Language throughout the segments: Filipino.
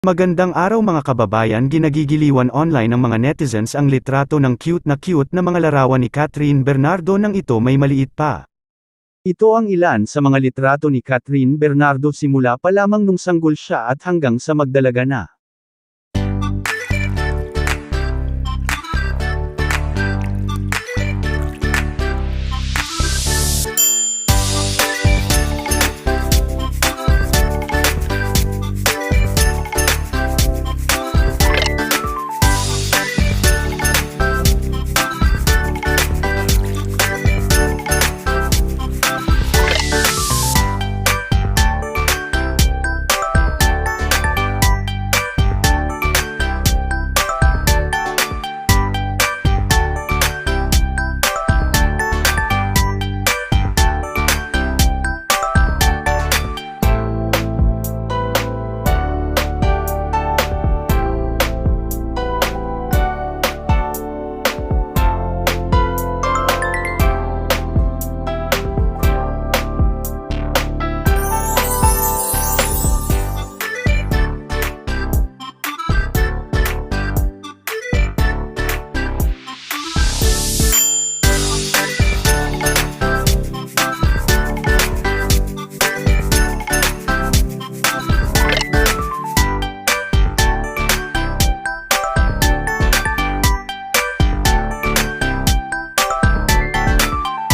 Magandang araw mga kababayan, ginagigiliwan online ng mga netizens ang litrato ng cute na mga larawan ni Catherine Bernardo nang ito may maliit pa. Ito ang ilan sa mga litrato ni Catherine Bernardo simula pa lamang nung sanggol siya at hanggang sa magdalaga na.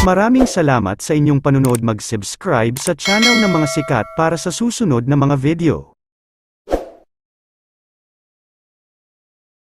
Maraming salamat sa inyong panunood, mag-subscribe sa channel ng mga sikat para sa susunod na mga video.